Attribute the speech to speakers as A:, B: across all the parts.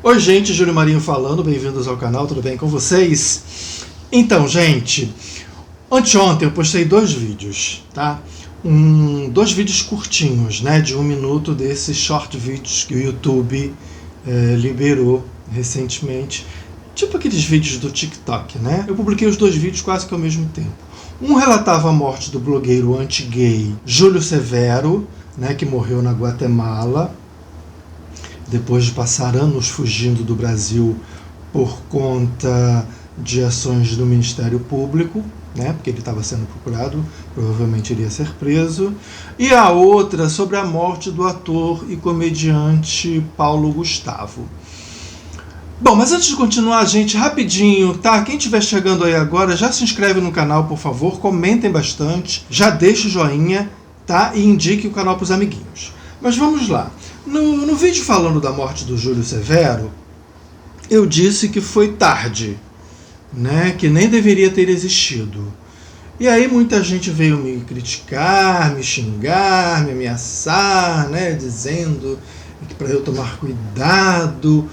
A: Oi gente, Júlio Marinho falando, bem-vindos ao canal, tudo bem com vocês? Então gente, anteontem eu postei dois vídeos, tá? Dois vídeos curtinhos, né, de 1 minuto desses short vídeos que o YouTube liberou recentemente, tipo aqueles vídeos do TikTok, né? Eu publiquei os dois vídeos quase que ao mesmo tempo. Um relatava a morte do blogueiro anti-gay Júlio Severo, né, que morreu na Guatemala, depois de passar anos fugindo do Brasil por conta de ações do Ministério Público, né, porque ele estava sendo procurado, provavelmente iria ser preso. E a outra sobre a morte do ator e comediante Paulo Gustavo. Bom, mas antes de continuar, gente, rapidinho, tá? Quem estiver chegando aí agora, já se inscreve no canal, por favor, comentem bastante, já deixa o joinha, tá? E indique o canal para os amiguinhos. Mas vamos lá. No vídeo falando da morte do Júlio Severo, eu disse que foi tarde, né? Que nem deveria ter existido. E aí muita gente veio me criticar, me xingar, me ameaçar, né? Dizendo que para eu tomar cuidado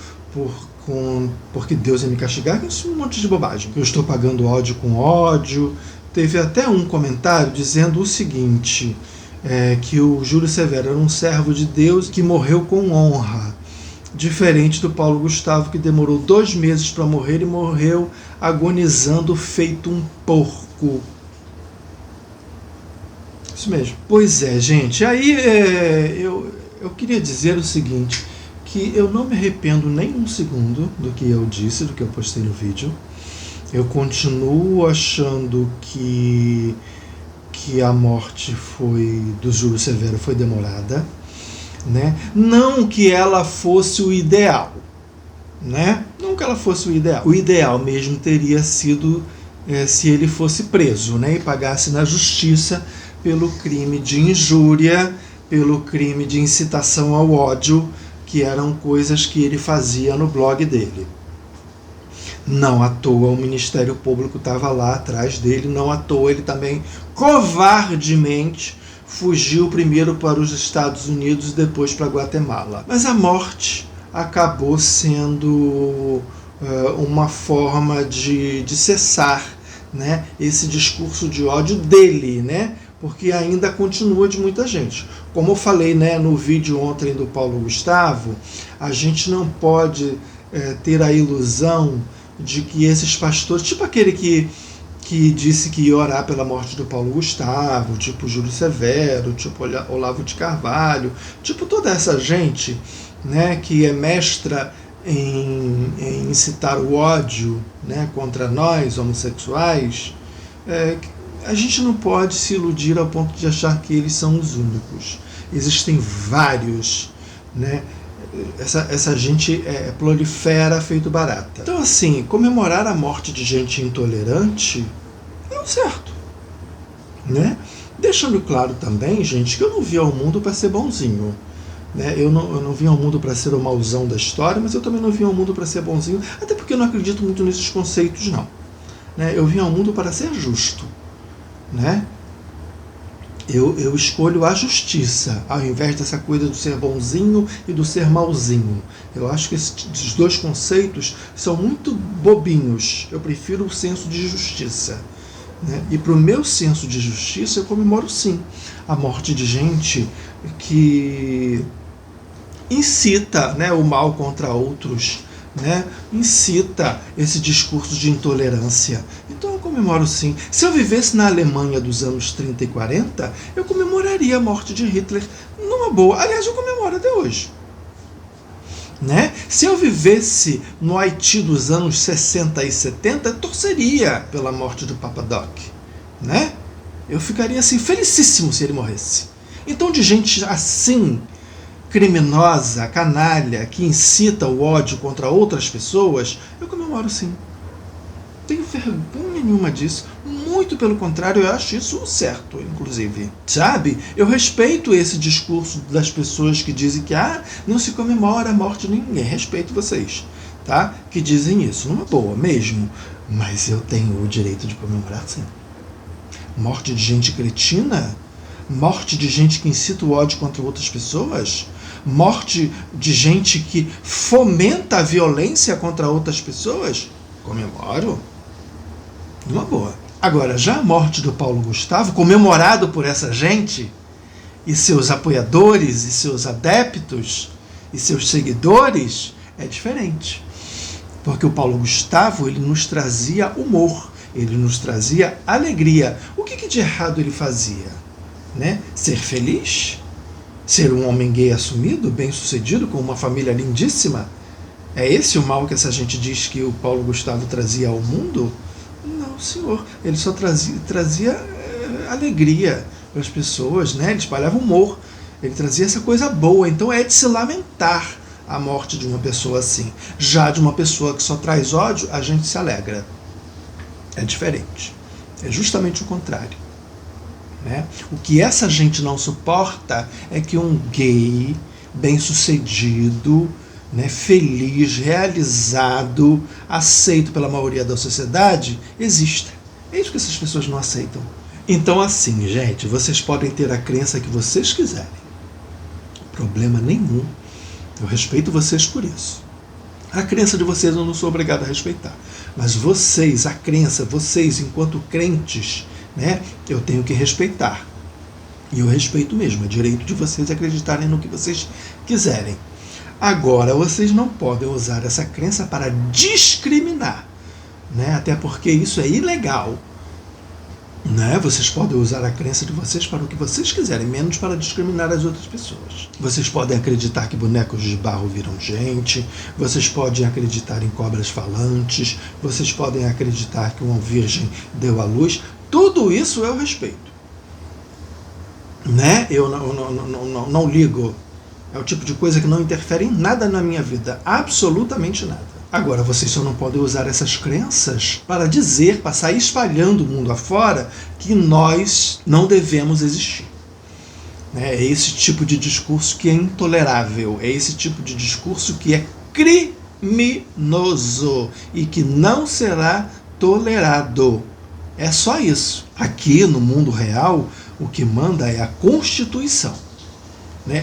A: porque Deus ia me castigar, isso é um monte de bobagem. Eu estou pagando ódio com ódio. Teve até um comentário dizendo o seguinte, que o Júlio Severo era um servo de Deus que morreu com honra, diferente do Paulo Gustavo, que demorou 2 meses para morrer e morreu agonizando feito um porco. Isso mesmo. Pois é, gente. Aí eu queria dizer o seguinte, que eu não me arrependo nem um segundo do que eu disse, do que eu postei no vídeo. Eu continuo achando que a morte do Júlio Severo foi demorada, né? Não que ela fosse o ideal, né? Não que ela fosse o ideal. O ideal mesmo teria sido se ele fosse preso, né? E pagasse na justiça pelo crime de injúria, pelo crime de incitação ao ódio, que eram coisas que ele fazia no blog dele. Não à toa o Ministério Público estava lá atrás dele, não à toa ele também covardemente fugiu primeiro para os Estados Unidos e depois para Guatemala. Mas a morte acabou sendo uma forma de cessar, né, esse discurso de ódio dele, né? Porque ainda continua de muita gente. Como eu falei, né, no vídeo ontem do Paulo Gustavo, a gente não pode ter a ilusão de que esses pastores, tipo aquele que disse que ia orar pela morte do Paulo Gustavo, tipo Júlio Severo, tipo Olavo de Carvalho, tipo toda essa gente, né, que é mestra em incitar o ódio, né, contra nós, homossexuais, a gente não pode se iludir ao ponto de achar que eles são os únicos. Existem vários, né? Essa gente prolifera feito barata. Então, assim, comemorar a morte de gente intolerante é o certo, né? Deixando claro também, gente, que eu não vim ao mundo para ser bonzinho, né? Eu não vim ao mundo para ser o mauzão da história, mas eu também não vim ao mundo para ser bonzinho, até porque eu não acredito muito nesses conceitos, não, né? Eu vim ao mundo para ser justo, né? Eu escolho a justiça, ao invés dessa coisa do ser bonzinho e do ser malzinho. Eu acho que esses dois conceitos são muito bobinhos. Eu prefiro o senso de justiça, né? E para o meu senso de justiça, eu comemoro sim a morte de gente que incita, né, o mal contra outros, né, incita esse discurso de intolerância. Então eu comemoro sim. Se eu vivesse na Alemanha dos anos 30 e 40, eu comemoraria a morte de Hitler numa boa. Aliás, eu comemoro até hoje, né? Se eu vivesse no Haiti dos anos 60 e 70, eu torceria pela morte do Papa Doc, né? Eu ficaria assim felicíssimo se ele morresse. Então, de gente assim, criminosa, canalha, que incita o ódio contra outras pessoas, eu comemoro sim. Tenho vergonha nenhuma disso. Muito pelo contrário, eu acho isso o certo, inclusive. Sabe? Eu respeito esse discurso das pessoas que dizem que não se comemora a morte de ninguém. Respeito vocês, tá? Que dizem isso. Numa boa mesmo. Mas eu tenho o direito de comemorar sim. Morte de gente cretina? Morte de gente que incita o ódio contra outras pessoas? morte de gente que fomenta a violência contra outras pessoas, comemoro, numa boa. Agora, já a morte do Paulo Gustavo, comemorado por essa gente, e seus apoiadores, e seus adeptos, e seus seguidores, é diferente. Porque o Paulo Gustavo, ele nos trazia humor, ele nos trazia alegria. O que de errado ele fazia? Né? Ser feliz? Ser um homem gay assumido, bem-sucedido, com uma família lindíssima? É esse o mal que essa gente diz que o Paulo Gustavo trazia ao mundo? Não, senhor. Ele só trazia alegria para as pessoas, né? Ele espalhava humor. Ele trazia essa coisa boa. Então é de se lamentar a morte de uma pessoa assim. Já de uma pessoa que só traz ódio, a gente se alegra. É diferente. É justamente o contrário. Né? O que essa gente não suporta é que um gay bem-sucedido, né, feliz, realizado, aceito pela maioria da sociedade, exista. É isso que essas pessoas não aceitam. Então, assim, gente, vocês podem ter a crença que vocês quiserem. Problema nenhum. Eu respeito vocês por isso. A crença de vocês eu não sou obrigado a respeitar. Mas vocês, a crença, vocês enquanto crentes, né, eu tenho que respeitar. E eu respeito mesmo. É direito de vocês acreditarem no que vocês quiserem. Agora, vocês não podem usar essa crença para discriminar, né? Até porque isso é ilegal. Né? Vocês podem usar a crença de vocês para o que vocês quiserem, menos para discriminar as outras pessoas. Vocês podem acreditar que bonecos de barro viram gente, vocês podem acreditar em cobras falantes, vocês podem acreditar que uma virgem deu à luz. Tudo isso eu respeito. Né? Eu não ligo. É o tipo de coisa que não interfere em nada na minha vida. Absolutamente nada. Agora, vocês só não podem usar essas crenças para dizer, para sair espalhando o mundo afora, que nós não devemos existir. É esse tipo de discurso que é intolerável. É esse tipo de discurso que é criminoso e que não será tolerado. É só isso. Aqui, no mundo real, o que manda é a Constituição.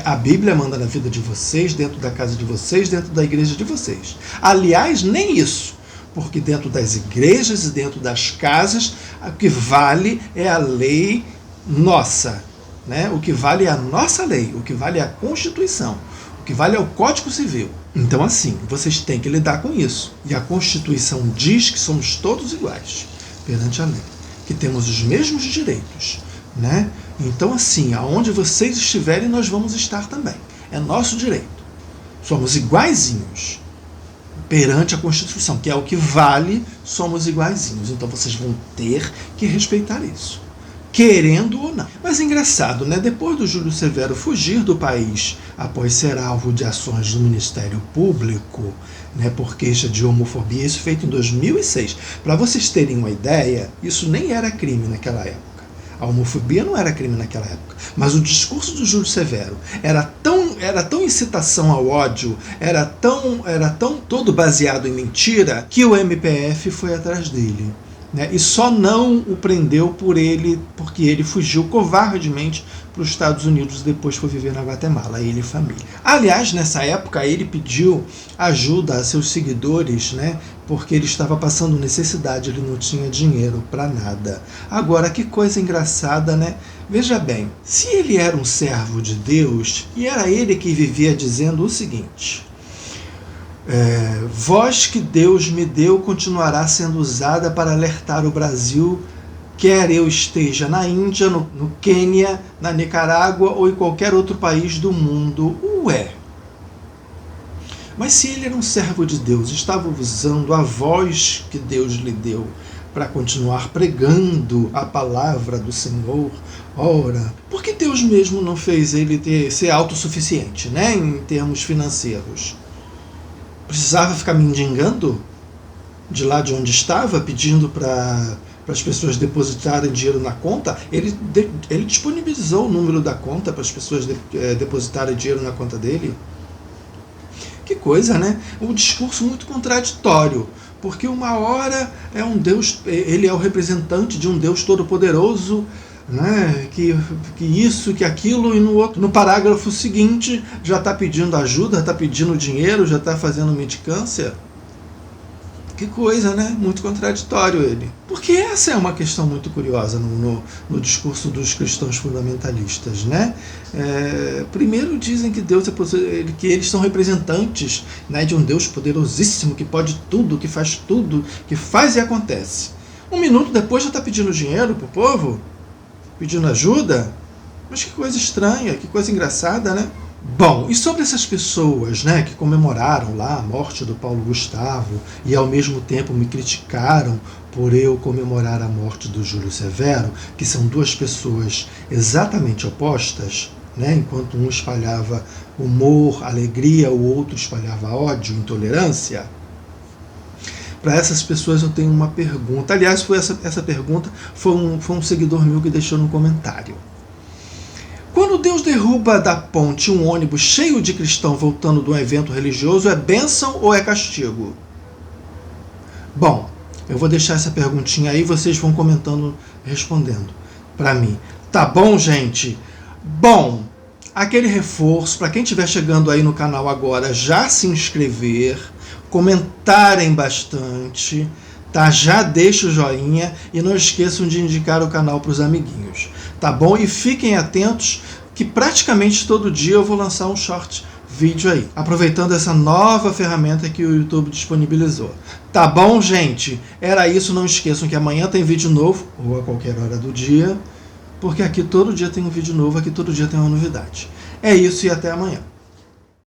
A: A Bíblia manda na vida de vocês, dentro da casa de vocês, dentro da igreja de vocês. Aliás, nem isso, porque dentro das igrejas e dentro das casas, o que vale é a lei nossa. Né? O que vale é a nossa lei, o que vale é a Constituição, o que vale é o Código Civil. Então, assim, vocês têm que lidar com isso. E a Constituição diz que somos todos iguais perante a lei, que temos os mesmos direitos, né? Então, assim, aonde vocês estiverem, nós vamos estar também. É nosso direito. Somos iguaizinhos perante a Constituição, que é o que vale, somos iguaizinhos. Então, vocês vão ter que respeitar isso, querendo ou não. Mas engraçado, né? Depois do Júlio Severo fugir do país após ser alvo de ações do Ministério Público, né, por queixa de homofobia, isso feito em 2006. Para vocês terem uma ideia, isso nem era crime naquela época. A homofobia não era crime naquela época, mas o discurso do Júlio Severo era tão incitação ao ódio, era tão todo baseado em mentira, que o MPF foi atrás dele. Né, e só não o prendeu porque ele fugiu covardemente para os Estados Unidos e depois foi viver na Guatemala, ele e família. Aliás, nessa época, ele pediu ajuda a seus seguidores, né, porque ele estava passando necessidade, ele não tinha dinheiro para nada. Agora, que coisa engraçada, né? Veja bem, se ele era um servo de Deus, e era ele que vivia dizendo o seguinte: voz que Deus me deu continuará sendo usada para alertar o Brasil, quer eu esteja na Índia, no Quênia, na Nicarágua ou em qualquer outro país do mundo. Ué! Mas se ele era um servo de Deus, estava usando a voz que Deus lhe deu para continuar pregando a palavra do Senhor, ora, por que Deus mesmo não fez ele ser autossuficiente, né, em termos financeiros? Precisava ficar mendigando de lá de onde estava, pedindo para as pessoas depositarem dinheiro na conta? Ele disponibilizou o número da conta para as pessoas depositarem dinheiro na conta dele. Que coisa, né? Um discurso muito contraditório, porque uma hora é um Deus, ele é o representante de um Deus todo-poderoso, né? Que isso, que aquilo, e no parágrafo seguinte já está pedindo ajuda, está pedindo dinheiro, já está fazendo mendicância. Que coisa, né? Muito contraditório ele. Porque essa é uma questão muito curiosa no discurso dos cristãos fundamentalistas, né? Primeiro dizem que Deus que eles são representantes, né, de um Deus poderosíssimo, que pode tudo, que faz e acontece. Um minuto depois já está pedindo dinheiro pro povo, pedindo ajuda. Mas que coisa estranha, que coisa engraçada, né? Bom, e sobre essas pessoas, né, que comemoraram lá a morte do Paulo Gustavo e ao mesmo tempo me criticaram por eu comemorar a morte do Júlio Severo, que são duas pessoas exatamente opostas, né, enquanto um espalhava humor, alegria, o outro espalhava ódio, intolerância. Para essas pessoas eu tenho uma pergunta. Aliás, essa pergunta foi um seguidor meu que deixou no comentário. Quando Deus derruba da ponte um ônibus cheio de cristãos voltando de um evento religioso, é bênção ou é castigo? Bom, eu vou deixar essa perguntinha aí, vocês vão comentando, respondendo para mim. Tá bom, gente? Bom, aquele reforço, para quem estiver chegando aí no canal agora, já se inscrever, comentarem bastante, tá? Já deixa o joinha e não esqueçam de indicar o canal para os amiguinhos, tá bom? E fiquem atentos que praticamente todo dia eu vou lançar um short vídeo aí, aproveitando essa nova ferramenta que o YouTube disponibilizou. Tá bom, gente? Era isso, não esqueçam que amanhã tem vídeo novo, ou a qualquer hora do dia, porque aqui todo dia tem um vídeo novo, aqui todo dia tem uma novidade. É isso e até amanhã.